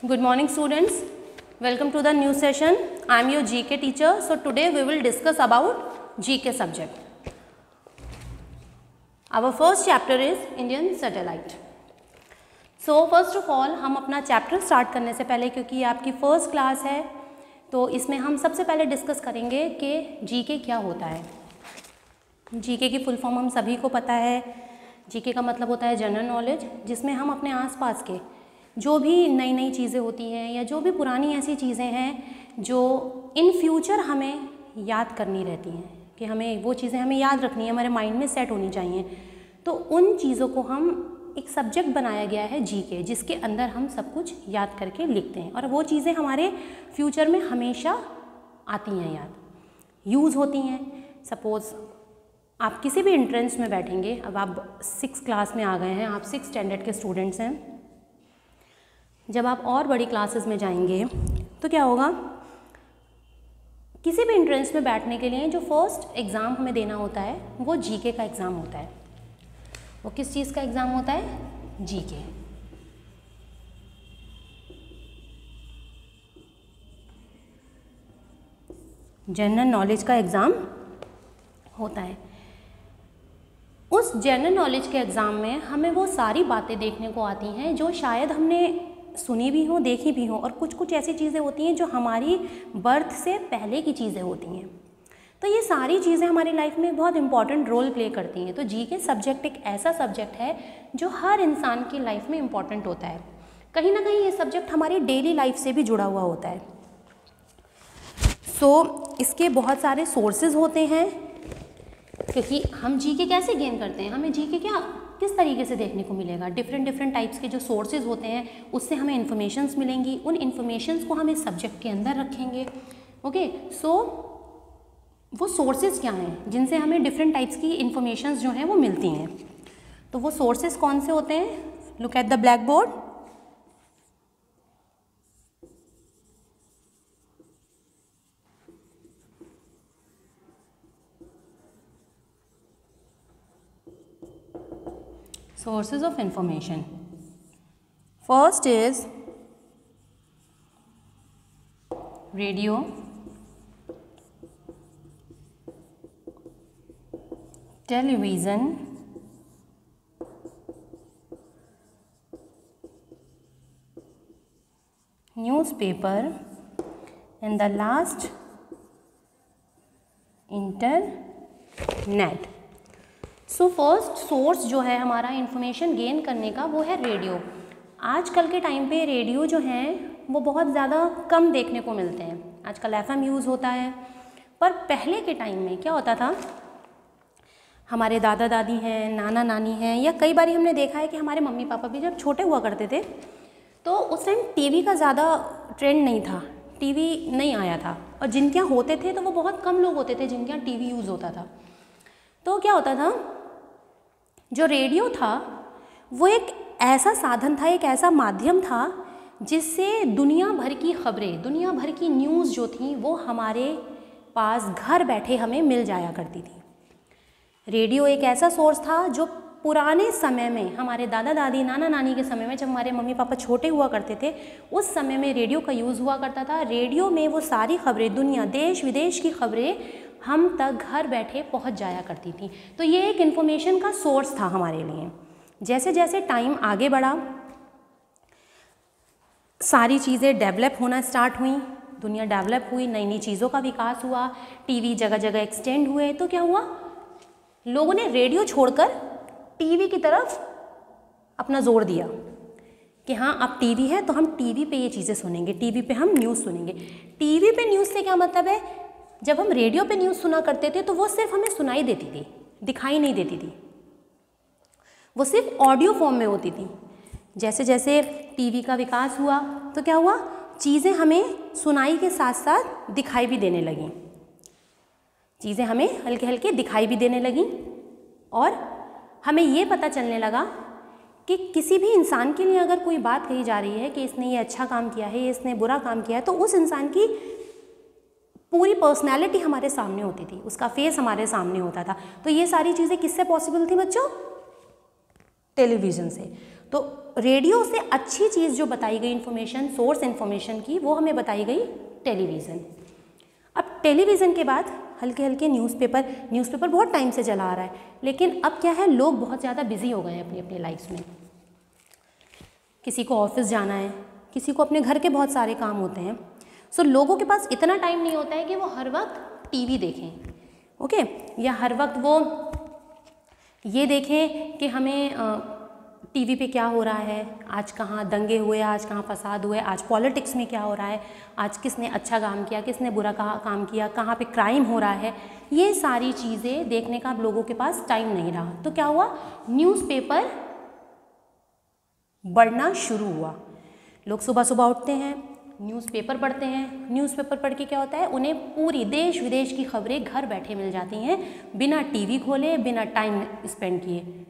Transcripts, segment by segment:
Good morning students. Welcome to the new session. I am your GK teacher. So today we will discuss about GK subject. Our first chapter is Indian satellite. So first of all हम अपना chapter start करने से पहले, क्योंकि ये आपकी first class है, तो इसमें हम सबसे पहले डिस्कस करेंगे कि जीके क्या होता है। जीके की फुल फॉर्म हम सभी को पता है। जीके का मतलब होता है जनरल नॉलेज, जिसमें हम अपने आसपास के जो भी नई नई चीज़ें होती हैं या जो भी पुरानी ऐसी चीज़ें हैं जो इन फ्यूचर हमें याद करनी रहती हैं, कि हमें वो चीज़ें हमें याद रखनी है, हमारे माइंड में सेट होनी चाहिए, तो उन चीज़ों को हम एक सब्जेक्ट बनाया गया है जीके, जिसके अंदर हम सब कुछ याद करके लिखते हैं और वो चीज़ें हमारे फ्यूचर में हमेशा आती हैं, याद यूज़ होती हैं। सपोज़ आप किसी भी एंट्रेंस में बैठेंगे, अब आप 6 क्लास में आ गए हैं, आप 6 स्टैंडर्ड के स्टूडेंट्स हैं, जब आप और बड़ी क्लासेस में जाएंगे तो क्या होगा, किसी भी एंट्रेंस में बैठने के लिए जो फर्स्ट एग्ज़ाम हमें देना होता है वो जीके का एग्ज़ाम होता है। वो किस चीज़ का एग्ज़ाम होता है? जीके। जनरल नॉलेज का एग्ज़ाम होता है। उस जनरल नॉलेज के एग्ज़ाम में हमें वो सारी बातें देखने को आती हैं जो शायद हमने सुनी भी हो, देखी भी हो, और कुछ कुछ ऐसी चीज़ें होती हैं जो हमारी बर्थ से पहले की चीज़ें होती हैं। तो ये सारी चीज़ें हमारी लाइफ में बहुत इंपॉर्टेंट रोल प्ले करती हैं। तो जीके सब्जेक्ट एक ऐसा सब्जेक्ट है जो हर इंसान की लाइफ में इम्पॉर्टेंट होता है। कहीं ना कहीं ये सब्जेक्ट हमारी डेली लाइफ से भी जुड़ा हुआ होता है। इसके बहुत सारे सोर्सेज होते हैं, क्योंकि हम जीके कैसे गेन करते हैं, हमें जीके किस तरीके से देखने को मिलेगा। डिफरेंट टाइप्स के जो सोर्सेज होते हैं उससे हमें इन्फॉर्मेशंस मिलेंगी, उन इन्फॉर्मेशंस को हम इस सब्जेक्ट के अंदर रखेंगे। ओके, वो सोर्सेज क्या हैं जिनसे हमें डिफरेंट टाइप्स की इन्फॉर्मेशंस जो हैं वो मिलती हैं। तो वो सोर्सेज कौन से होते हैं? Look at the black board. Sources of information. First is radio, television, newspaper, and the last internet. So first source जो है हमारा इंफॉर्मेशन गेन करने का वो है रेडियो। आजकल के टाइम पे रेडियो जो हैं वो बहुत ज़्यादा कम देखने को मिलते हैं। आजकल FM यूज़ होता है, पर पहले के टाइम में क्या होता था, हमारे दादा दादी हैं, नाना नानी हैं, या कई बार हमने देखा है कि हमारे मम्मी पापा भी जब छोटे हुआ करते थे तो उस टाइम टीवी का ज़्यादा ट्रेंड नहीं था, टीवी नहीं आया था, और जिनके यहाँ होते थे तो वो बहुत कम लोग होते थे जिनके यहाँ टीवी यूज़ होता था। तो क्या होता था, जो रेडियो था वो एक ऐसा साधन था, एक ऐसा माध्यम था जिससे दुनिया भर की खबरें, दुनिया भर की न्यूज़ जो थी वो हमारे पास घर बैठे हमें मिल जाया करती थी। रेडियो एक ऐसा सोर्स था जो पुराने समय में, हमारे दादा दादी नाना नानी के समय में, जब हमारे मम्मी पापा छोटे हुआ करते थे उस समय में रेडियो का यूज़ हुआ करता था। रेडियो में वो सारी खबरें, दुनिया देश विदेश की खबरें हम तक घर बैठे पहुंच जाया करती थी। तो ये एक इन्फॉर्मेशन का सोर्स था हमारे लिए। जैसे जैसे टाइम आगे बढ़ा, सारी चीज़ें डेवलप होना स्टार्ट हुई, दुनिया डेवलप हुई, नई नई चीज़ों का विकास हुआ, टीवी जगह जगह एक्सटेंड हुए, तो क्या हुआ, लोगों ने रेडियो छोड़कर टीवी की तरफ अपना जोर दिया कि हाँ अब टीवी है तो हम टीवी पे ये चीज़ें सुनेंगे, टीवी पे हम न्यूज़ सुनेंगे। टीवी पे न्यूज़ से क्या मतलब है, जब हम रेडियो पे न्यूज़ सुना करते थे तो वो सिर्फ हमें सुनाई देती थी, दिखाई नहीं देती थी, वो सिर्फ ऑडियो फॉर्म में होती थी। जैसे जैसे टीवी का विकास हुआ तो क्या हुआ, चीज़ें हमें सुनाई के साथ साथ दिखाई भी देने लगीं, चीज़ें हमें हल्के हल्के दिखाई भी देने लगीं, और हमें ये पता चलने लगा कि किसी भी इंसान के लिए अगर कोई बात कही जा रही है कि इसने ये अच्छा काम किया है, इसने बुरा काम किया है, तो उस इंसान की पूरी पर्सनैलिटी हमारे सामने होती थी, उसका फेस हमारे सामने होता था। तो ये सारी चीज़ें किससे पॉसिबल थी बच्चों? टेलीविज़न से। तो रेडियो से अच्छी चीज़ जो बताई गई इन्फॉर्मेशन, सोर्स इन्फॉर्मेशन की, वो हमें बताई गई टेलीविज़न। अब टेलीविज़न के बाद हल्के हल्के न्यूज़पेपर बहुत टाइम से चला आ रहा है, लेकिन अब क्या है, लोग बहुत ज़्यादा बिजी हो गए हैं अपनी अपनी लाइफ में। किसी को ऑफिस जाना है, किसी को अपने घर के बहुत सारे काम होते हैं। सो लोगों के पास इतना टाइम नहीं होता है कि वो हर वक्त टीवी देखें, ओके, या हर वक्त वो ये देखें कि हमें टीवी पे क्या हो रहा है, आज कहाँ दंगे हुए, आज कहाँ फसाद हुए, आज पॉलिटिक्स में क्या हो रहा है, आज किसने अच्छा काम किया, किसने बुरा काम किया, कहाँ पे क्राइम हो रहा है, ये सारी चीज़ें देखने का अब लोगों के पास टाइम नहीं रहा। तो क्या हुआ, न्यूज़पेपर बढ़ना शुरू हुआ। लोग सुबह सुबह उठते हैं, न्यूज़पेपर पढ़ते हैं। न्यूज़पेपर पढ़ के क्या होता है, उन्हें पूरी देश विदेश की खबरें घर बैठे मिल जाती हैं, बिना टीवी खोले, बिना टाइम स्पेंड किए।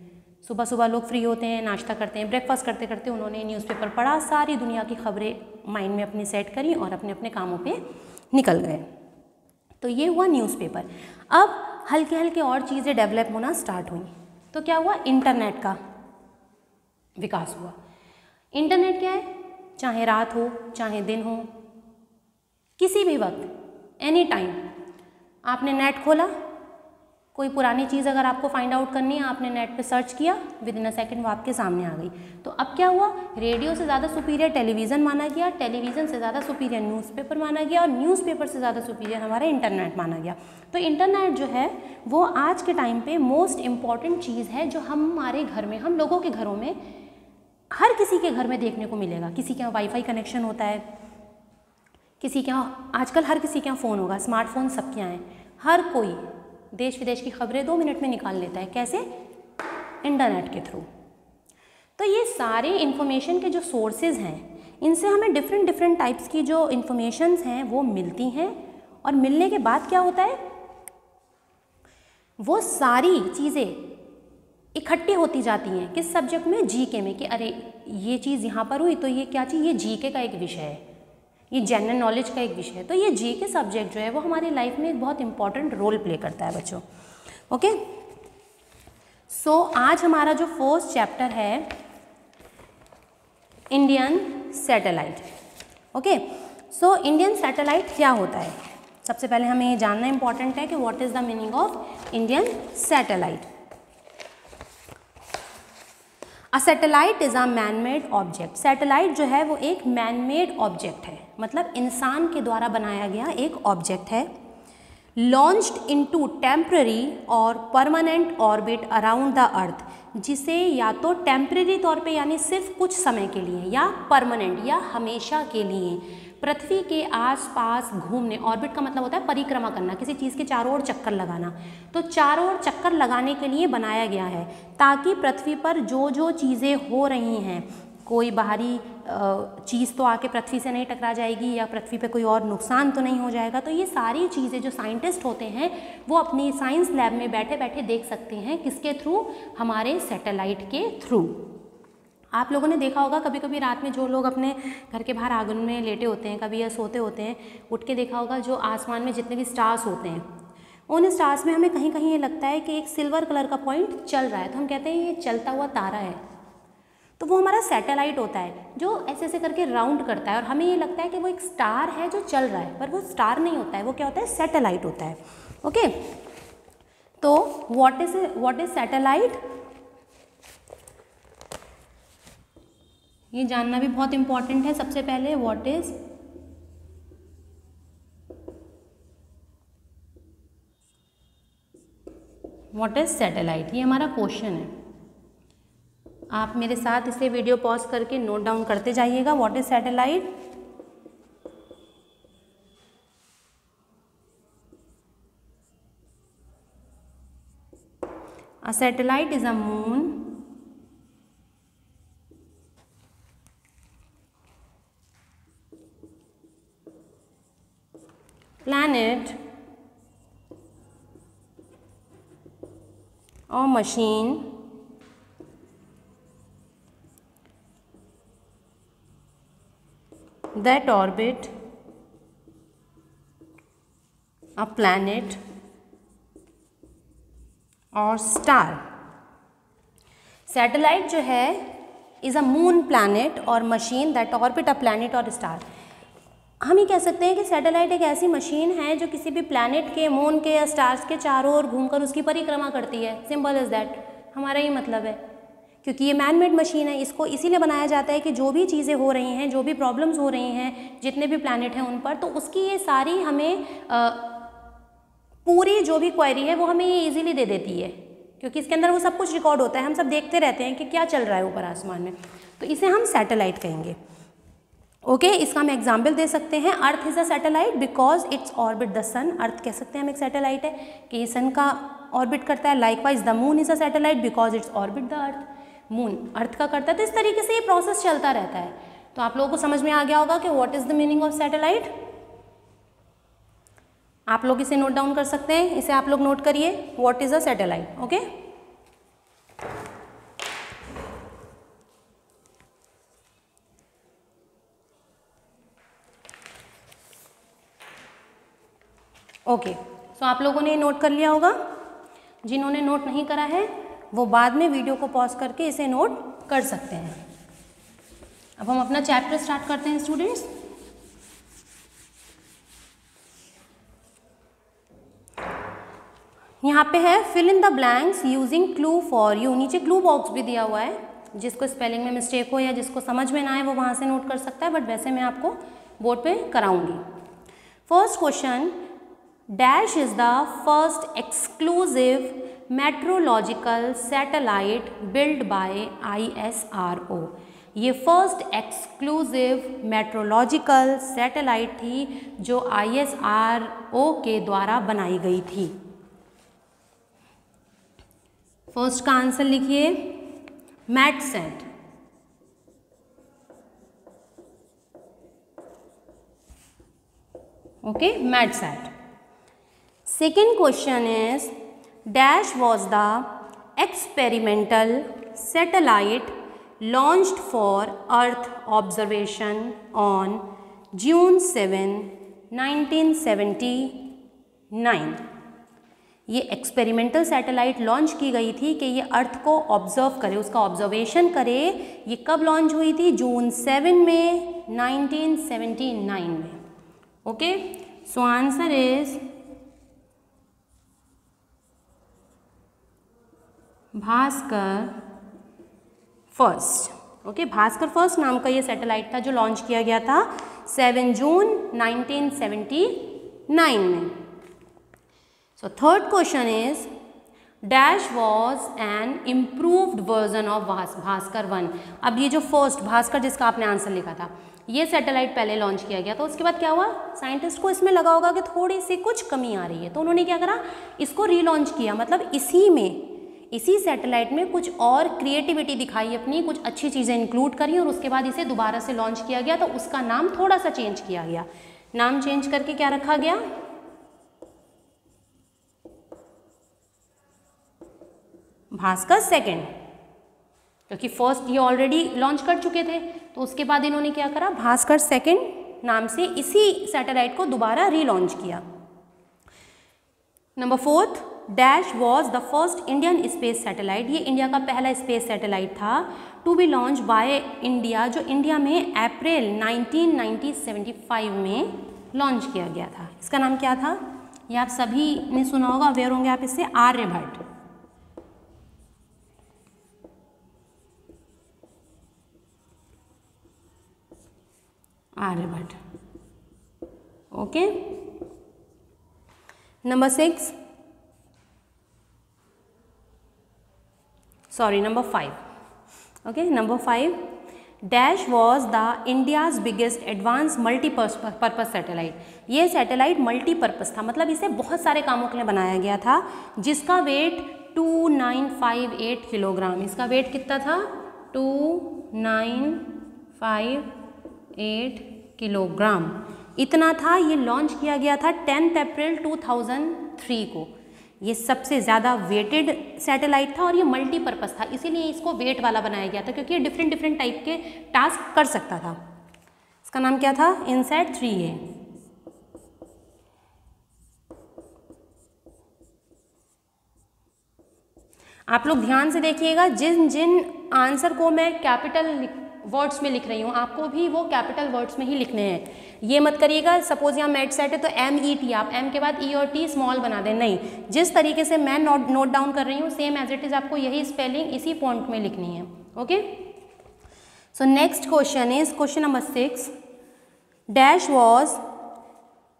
सुबह सुबह लोग फ्री होते हैं, नाश्ता करते हैं, ब्रेकफास्ट करते करते उन्होंने न्यूज़पेपर पढ़ा, सारी दुनिया की खबरें माइंड में अपनी सेट करी और अपने अपने कामों पे निकल गए। तो ये हुआ न्यूज़पेपर। अब हल्के हल्के और चीज़ें डेवलप होना स्टार्ट हुई। तो क्या हुआ, इंटरनेट का विकास हुआ। इंटरनेट क्या है, चाहे रात हो चाहे दिन हो, किसी भी वक्त, एनी टाइम आपने नेट खोला, कोई पुरानी चीज़ अगर आपको फाइंड आउट करनी है, आपने नेट पे सर्च किया, विद इन अ सेकेंड वो आपके सामने आ गई। तो अब क्या हुआ, रेडियो से ज़्यादा सुपीरियर टेलीविज़न माना गया, टेलीविज़न से ज़्यादा सुपीरियर न्यूज़पेपर माना गया, और न्यूज़पेपर से ज़्यादा सुपीरियर हमारा इंटरनेट माना गया। तो इंटरनेट जो है वो आज के टाइम पे मोस्ट इम्पॉर्टेंट चीज़ है, जो हमारे घर में, हम लोगों के घरों में, हर किसी के घर में देखने को मिलेगा। किसी के यहाँ वाईफाई कनेक्शन होता है, किसी के यहाँ, आजकल हर किसी के यहाँ फ़ोन होगा, स्मार्टफोन सबके यहाँ हैं। हर कोई देश विदेश की खबरें 2 मिनट में निकाल लेता है। कैसे, इंटरनेट के थ्रू। तो ये सारे इन्फॉर्मेशन के जो सोर्सेज हैं, इनसे हमें डिफरेंट टाइप्स की जो इन्फॉर्मेशंस हैं वो मिलती हैं, और मिलने के बाद क्या होता है, वो सारी चीज़ें इकट्ठी होती जाती हैं किस सब्जेक्ट में, जीके में, कि अरे ये चीज़ यहाँ पर हुई तो ये क्या चीज़, ये जीके का एक विषय है, ये जनरल नॉलेज का एक विषय है। तो ये जीके सब्जेक्ट जो है वो हमारी लाइफ में एक बहुत इंपॉर्टेंट रोल प्ले करता है बच्चों, ओके। सो आज हमारा जो फर्स्ट चैप्टर है, इंडियन सैटेलाइट, ओके। सो इंडियन सैटेलाइट क्या होता है, सबसे पहले हमें ये जानना इंपॉर्टेंट है कि what is the meaning of Indian satellite. A satellite is a man made object. Satellite जो है वो एक मैन मेड ऑब्जेक्ट है, मतलब इंसान के द्वारा बनाया गया एक ऑब्जेक्ट है। लॉन्च्ड इनटू टेम्पररी और permanent orbit around the earth, जिसे या तो टेम्पररी तौर पे यानी सिर्फ कुछ समय के लिए, या परमानेंट या हमेशा के लिए पृथ्वी के आसपास घूमने, ऑर्बिट का मतलब होता है परिक्रमा करना, किसी चीज़ के चारों ओर चक्कर लगाना, तो चारों ओर चक्कर लगाने के लिए बनाया गया है, ताकि पृथ्वी पर जो जो चीज़ें हो रही हैं, कोई बाहरी चीज़ तो आके पृथ्वी से नहीं टकरा जाएगी, या पृथ्वी पे कोई और नुकसान तो नहीं हो जाएगा। तो ये सारी चीज़ें जो साइंटिस्ट होते हैं वो अपनी साइंस लैब में बैठे बैठे देख सकते हैं, किसके थ्रू, हमारे सैटेलाइट के थ्रू। आप लोगों ने देखा होगा कभी कभी रात में जो लोग अपने घर के बाहर आंगन में लेटे होते हैं, कभी या सोते होते हैं, उठ के देखा होगा जो आसमान में जितने भी स्टार्स होते हैं, उन स्टार्स में हमें कहीं कहीं ये लगता है कि एक सिल्वर कलर का पॉइंट चल रहा है, तो हम कहते हैं ये चलता हुआ तारा है। तो वो हमारा सैटेलाइट होता है जो ऐसे ऐसे करके राउंड करता है, और हमें ये लगता है कि वो एक स्टार है जो चल रहा है, पर वो स्टार नहीं होता है, वो क्या होता है, सैटेलाइट होता है, ओके। तो व्हाट इज सैटेलाइट, ये जानना भी बहुत इंपॉर्टेंट है। सबसे पहले व्हाट इज सैटेलाइट, ये हमारा क्वेश्चन है। आप मेरे साथ इसे वीडियो पॉज करके नोट डाउन करते जाइएगा। What is satellite, a satellite is a moon planet or machine that orbit a planet or star। Satellite जो है इज़ अ मून प्लैनेट और machine that orbit a planet और star. हम ये कह सकते हैं कि सैटेलाइट एक ऐसी मशीन है जो किसी भी प्लैनेट के, मून के या स्टार्स के चारों ओर घूमकर उसकी परिक्रमा करती है। सिंपल इज़ दैट, हमारा ये मतलब है। क्योंकि ये मैन मेड मशीन है, इसको इसीलिए बनाया जाता है कि जो भी चीज़ें हो रही हैं, जो भी प्रॉब्लम्स हो रही हैं, जितने भी प्लैनेट हैं उन पर, तो उसकी ये सारी हमें पूरी जो भी क्वेरी है वो हमें ये ईजिली दे देती है, क्योंकि इसके अंदर वो सब कुछ रिकॉर्ड होता है, हम सब देखते रहते हैं कि क्या चल रहा है ऊपर आसमान में। तो इसे हम सैटेलाइट कहेंगे। ओके, इसका हम एग्जाम्पल दे सकते हैं। Earth is a satellite because its orbit the sun. Earth कह सकते हैं हम एक सैटेलाइट है कि ये सन का ऑर्बिट करता है। Likewise the moon is a satellite because its orbit the earth. Moon earth का करता है। तो इस तरीके से ये प्रोसेस चलता रहता है। तो आप लोगों को समझ में आ गया होगा कि what is the meaning of satellite. आप लोग इसे नोट डाउन कर सकते हैं, इसे आप लोग नोट करिए, what is a satellite. Okay, okay, so आप लोगों ने नोट कर लिया होगा। जिन्होंने नोट नहीं करा है वो बाद में वीडियो को पॉज करके इसे नोट कर सकते हैं। अब हम अपना चैप्टर स्टार्ट करते हैं स्टूडेंट्स। यहाँ पे है fill in the blanks using clue for you. नीचे क्लू बॉक्स भी दिया हुआ है, जिसको स्पेलिंग में मिस्टेक हो या जिसको समझ में ना आए वो वहाँ से नोट कर सकता है, बट वैसे मैं आपको बोर्ड पे कराऊंगी। First question, dash is the first exclusive meteorological satellite build by ISRO। ये फर्स्ट एक्सक्लूसिव मेट्रोलॉजिकल सैटेलाइट थी जो ISRO के द्वारा बनाई गई थी। फर्स्ट का आंसर लिखिए METSAT. Okay, METSAT. Second question is dash was the experimental satellite launched for earth observation on June 7, 1979। ये एक्सपेरिमेंटल सैटेलाइट लॉन्च की गई थी कि ये अर्थ को ऑब्जर्व करे, उसका ऑब्जर्वेशन करे। ये कब लॉन्च हुई थी? June 7 में 1979 में। Okay, so answer is Bhaskar first. Okay, Bhaskar first नाम का ये सैटेलाइट था जो लॉन्च किया गया था 7 जून 1979 में। So third question is dash was an improved version of Bhaskar 1। अब ये जो फर्स्ट भास्कर जिसका आपने आंसर लिखा था, ये सैटेलाइट पहले लॉन्च किया गया, तो उसके बाद क्या हुआ, साइंटिस्ट को इसमें लगा होगा कि थोड़ी सी कुछ कमी आ रही है, तो उन्होंने क्या करा, इसको रीलॉन्च किया। मतलब इसी सैटेलाइट में कुछ और क्रिएटिविटी दिखाई, अपनी कुछ अच्छी चीज़ें इंक्लूड करी और उसके बाद इसे दोबारा से लॉन्च किया गया। तो उसका नाम थोड़ा सा चेंज किया गया। नाम चेंज करके क्या रखा गया, भास्कर सेकंड, क्योंकि फर्स्ट ये ऑलरेडी लॉन्च कर चुके थे। तो उसके बाद इन्होंने क्या करा, भास्कर सेकंड नाम से इसी सैटेलाइट को दोबारा रीलॉन्च किया। Number fourth, dash was the first Indian space satellite. ये इंडिया का पहला स्पेस सैटेलाइट था to be launch by India, जो इंडिया में अप्रैल 1975 में लॉन्च किया गया था। इसका नाम क्या था, ये आप सभी ने सुना होगा, अवेयर होंगे आप इससे, Aryabhata. Aryabhata. Okay, number 5। Okay, number 5, dash was the India's biggest advance multipurpose satellite. ये सैटेलाइट मल्टीपर्पज़ था, मतलब इसे बहुत सारे कामों के लिए बनाया गया था, जिसका वेट 2958 किलोग्राम। इसका वेट कितना था, 2958 किलोग्राम इतना था। ये लॉन्च किया गया था 10 अप्रैल 2003 को। ये सबसे ज़्यादा वेटेड सैटेलाइट था और ये मल्टीपर्पज़ था, इसीलिए इसको वेट वाला बनाया गया था, क्योंकि ये डिफरेंट टाइप के टास्क कर सकता था। इसका नाम क्या था, इनसैट 3A। आप लोग ध्यान से देखिएगा, जिन जिन आंसर को मैं कैपिटल वर्ड्स में लिख रही हूँ, आपको भी वो कैपिटल वर्ड्स में ही लिखने हैं। ये मत करिएगा सपोज यहाँ मेट सेट है तो MET आप M के बाद E और T स्मॉल बना दें, नहीं, जिस तरीके से मैं नोट डाउन कर रही हूँ सेम एज इट इज़ आपको यही स्पेलिंग इसी फॉन्ट में लिखनी है। Okay, so next question is question number 6। Dash was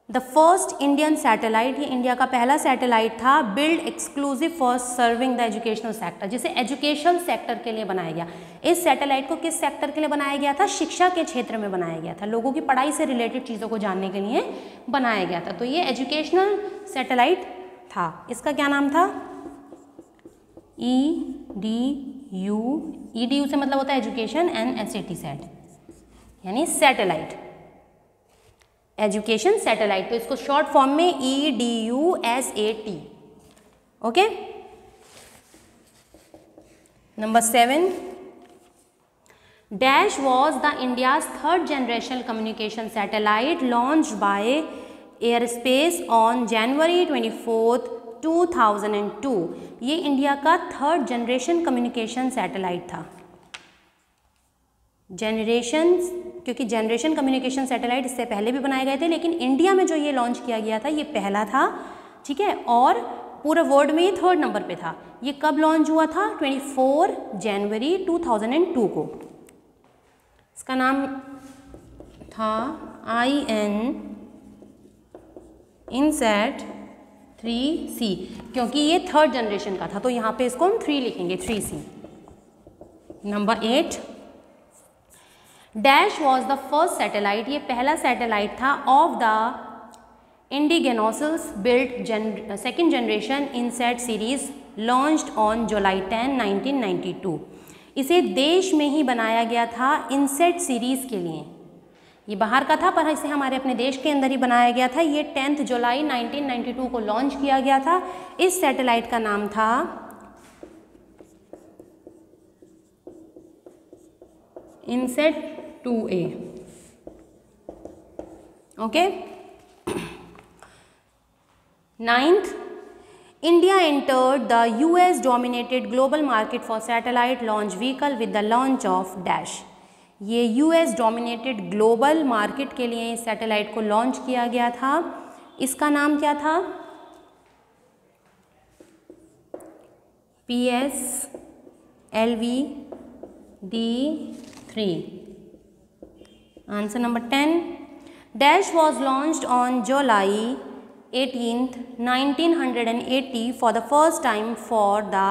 the first Indian satellite, ये इंडिया का पहला सैटेलाइट था, build exclusive for serving the educational sector, जिसे एजुकेशनल सेक्टर के लिए बनाया गया। इस सैटेलाइट को किस सेक्टर के लिए बनाया गया था? शिक्षा के क्षेत्र में बनाया गया था, लोगों की पढ़ाई से रिलेटेड चीज़ों को जानने के लिए बनाया गया था। तो ये एजुकेशनल सैटेलाइट था। इसका क्या नाम था? EDU, EDU से मतलब होता है एजुकेशन, एंड SAT सेट यानी सैटेलाइट, एजुकेशन सैटेलाइट, तो इसको शॉर्ट फॉर्म में EDUSAT। Okay, number 7। Dash was the India's third generation communication satellite launch by aerospace on January 24, 2002। ये इंडिया का थर्ड जनरेशन कम्युनिकेशन सैटेलाइट था। क्योंकि जनरेशन कम्युनिकेशन सैटेलाइट इससे पहले भी बनाए गए थे, लेकिन इंडिया में जो ये लॉन्च किया गया था ये पहला था, ठीक है, और पूरे वर्ल्ड में ये थर्ड नंबर पे था। ये कब लॉन्च हुआ था? 24 जनवरी 2002 को। इसका नाम था INSAT 3C, क्योंकि ये थर्ड जनरेशन का था तो यहाँ पे इसको हम 3 लिखेंगे, 3C। Number 8। Dash was the first satellite, ये पहला सैटेलाइट था of the indigenously built second generation INSAT series launched on July 10, 1992। इसे देश में ही बनाया गया था इनसेट सीरीज़ के लिए। ये बाहर का था पर इसे हमारे अपने देश के अंदर ही बनाया गया था। ये 10 जुलाई 1992 को लॉन्च किया गया था। इस सैटेलाइट का नाम था INSAT 2A। Okay, 9th, India entered the US dominated global market for satellite launch vehicle with the launch of dash। ये US dominated global market के लिए इस सैटेलाइट को लॉन्च किया गया था। इसका नाम क्या था? PSLV-D3। Answer number 10। Dash was launched on July 18, 1980 for the first time for the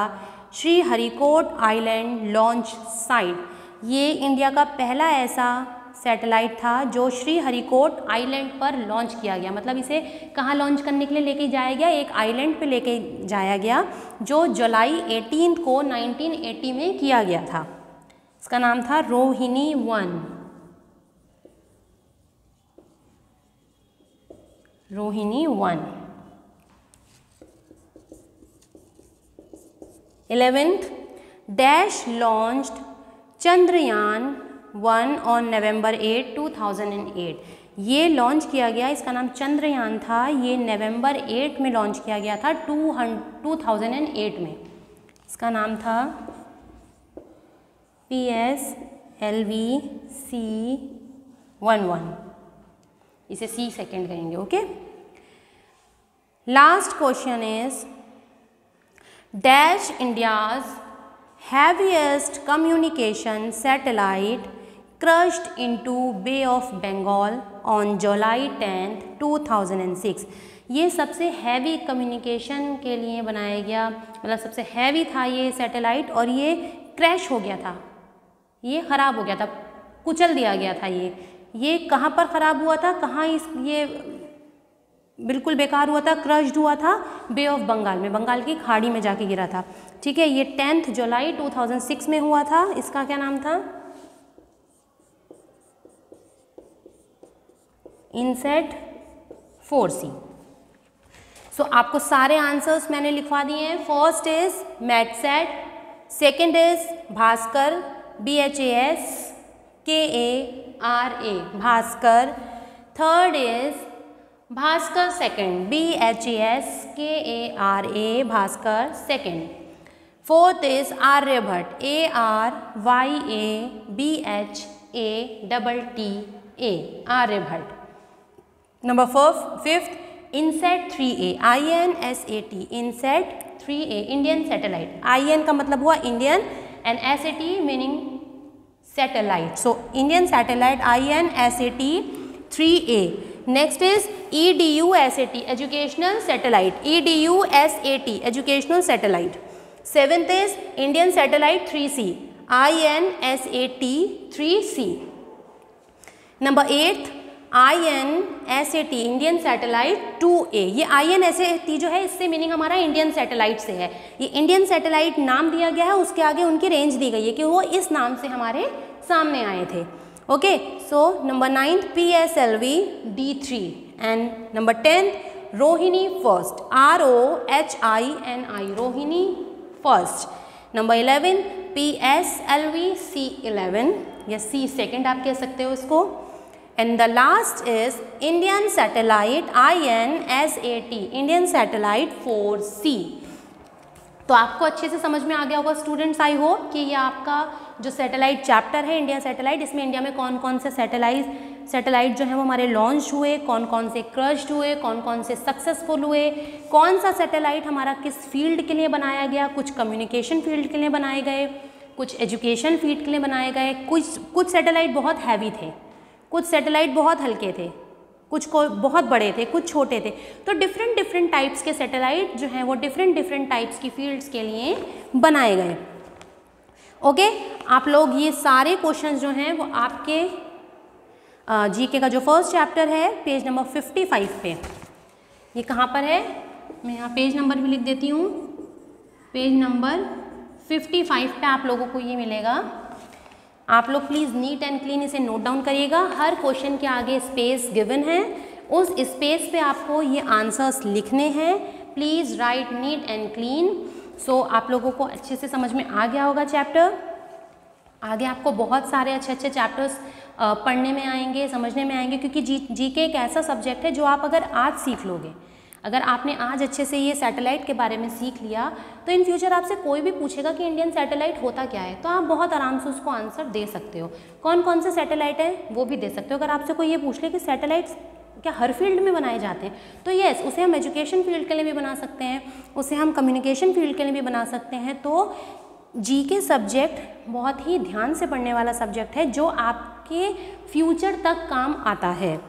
Sriharikota island launch site. ये इंडिया का पहला ऐसा सैटेलाइट था जो श्रीहरिकोट आइलैंड पर लॉन्च किया गया। मतलब इसे कहाँ लॉन्च करने के लिए लेके जाया गया? एक आइलैंड पे लेके जाया गया जो जुलाई 18 को 1980 में किया गया था। इसका नाम था Rohini 1। Rohini 1। 11th, dash launched Chandrayaan 1 on November 8, 2008। ये लॉन्च किया गया, इसका नाम चंद्रयान था। ये नवंबर 8 में लॉन्च किया गया था 2008 में। इसका नाम था PSLV-C11। इसे C सेकेंड कहेंगे। Okay, last question is dash India's heaviest communication satellite crashed into Bay of Bengal on July 10, 2006। ये सबसे हैवी कम्युनिकेशन के लिए बनाया गया, मतलब सबसे हैवी था ये सैटेलाइट, और ये क्रैश हो गया था, ये ख़राब हो गया था, कुचल दिया गया था। ये कहाँ पर ख़राब हुआ था, कहाँ ये बिल्कुल बेकार हुआ था, क्रश्ड हुआ था बे ऑफ बंगाल में, बंगाल की खाड़ी में जाके गिरा था। ठीक है, ये 10 जुलाई 2006 में हुआ था। इसका क्या नाम था? इनसेट 4C। सो आपको सारे आंसर्स मैंने लिखवा दिए हैं। First is METSAT, second is Bhaskara BHASKARA Bhaskara, third is Bhaskara second BHASKARA Bhaskara second, fourth is Aryabhata, ARYABHATTA, Aryabhata. Number fifth INSAT 3A, INSAT, INSAT 3A, Indian satellite. IN का मतलब हुआ Indian and SAT meaning satellite, so Indian satellite INSAT 3A। Next is EDUSAT, educational satellite, EDUSAT, educational satellite. Seventh is Indian satellite 3C, INSAT 3C। Number eighth INSAT, Indian satellite 2A। ये INSAT जो है इससे meaning हमारा Indian satellite से है। ये Indian satellite नाम दिया गया है, उसके आगे उनकी रेंज दी गई है कि वो इस नाम से हमारे सामने आए थे। Okay, so number 9 PSLV D3 and number 10 Rohini first, ROHINI, Rohini first. Number 11 PSLV C11 या C सेकेंड आप कह सकते हो इसको। And the last is Indian satellite INSAT, Indian satellite 4C। तो आपको अच्छे से समझ में आ गया होगा स्टूडेंट्स, आई होप कि ये आपका जो सैटेलाइट चैप्टर है इंडिया सैटेलाइट, इसमें इंडिया में कौन कौन से सैटेलाइट जो है वो हमारे लॉन्च हुए, कौन कौन से क्रश्ड हुए, कौन कौन से सक्सेसफुल हुए, कौन सा सैटेलाइट हमारा किस फील्ड के लिए बनाया गया, कुछ कम्युनिकेशन फील्ड के लिए बनाए गए, कुछ एजुकेशन फील्ड के लिए बनाए गए, कुछ सैटेलाइट बहुत हैवी थे, कुछ सैटेलाइट बहुत हल्के थे, कुछ को बहुत बड़े थे, कुछ छोटे थे। तो डिफरेंट टाइप्स के सैटेलाइट जो हैं वो डिफरेंट टाइप्स की फील्ड्स के लिए बनाए गए। ओके, आप लोग ये सारे क्वेश्चंस जो हैं वो आपके जीके का जो फर्स्ट चैप्टर है पेज नंबर 55 पे, ये कहाँ पर है, मैं यहाँ पेज नंबर भी लिख देती हूँ, पेज नंबर 55 पे आप लोगों को ये मिलेगा। आप लोग प्लीज़ नीट एंड क्लीन इसे नोट डाउन करिएगा। हर क्वेश्चन के आगे स्पेस गिवन है, उस स्पेस पे आपको ये आंसर्स लिखने हैं। Please write neat and clean. सो आप लोगों को अच्छे से समझ में आ गया होगा चैप्टर। आगे आपको बहुत सारे अच्छे चैप्टर्स पढ़ने में आएंगे, समझने में आएंगे, क्योंकि जीके एक ऐसा सब्जेक्ट है जो आप अगर आज सीख लोगे, अगर आपने आज अच्छे से ये सैटेलाइट के बारे में सीख लिया, तो इन फ्यूचर आपसे कोई भी पूछेगा कि इंडियन सैटेलाइट होता क्या है, तो आप बहुत आराम से उसको आंसर दे सकते हो। कौन कौन से सैटेलाइट है वो भी दे सकते हो। अगर आपसे कोई ये पूछ ले कि सैटेलाइट्स क्या हर फील्ड में बनाए जाते हैं, तो यस, उसे हम एजुकेशन फील्ड के लिए भी बना सकते हैं, उसे हम कम्युनिकेशन फील्ड के लिए भी बना सकते हैं। तो जीके सब्जेक्ट बहुत ही ध्यान से पढ़ने वाला सब्जेक्ट है जो आपके फ्यूचर तक काम आता है।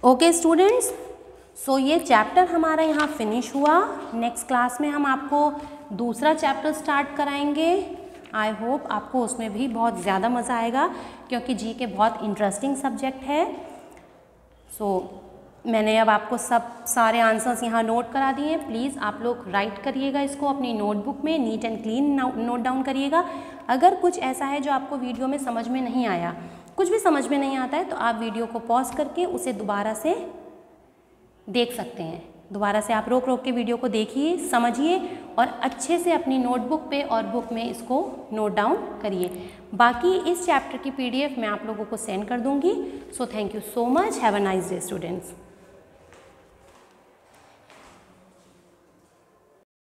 ओके स्टूडेंट्स, सो ये चैप्टर हमारा यहाँ फिनिश हुआ। नेक्स्ट क्लास में हम आपको दूसरा चैप्टर स्टार्ट कराएंगे। आई होप आपको उसमें भी बहुत ज़्यादा मज़ा आएगा, क्योंकि जीके बहुत इंटरेस्टिंग सब्जेक्ट है। सो मैंने अब आपको सारे आंसर्स यहाँ नोट करा दिए हैं। प्लीज़ आप लोग राइट करिएगा इसको अपनी नोटबुक में, NEET and clean note down करिएगा। अगर कुछ ऐसा है जो आपको वीडियो में समझ में नहीं आया, कुछ भी समझ में नहीं आता है, तो आप वीडियो को पॉज करके उसे दोबारा से देख सकते हैं। दोबारा से आप रोक के वीडियो को देखिए, समझिए और अच्छे से अपनी नोटबुक पे और बुक में इसको नोट डाउन करिए। बाकी इस चैप्टर की PDF मैं आप लोगों को सेंड कर दूंगी। So thank you so much, have a nice day students.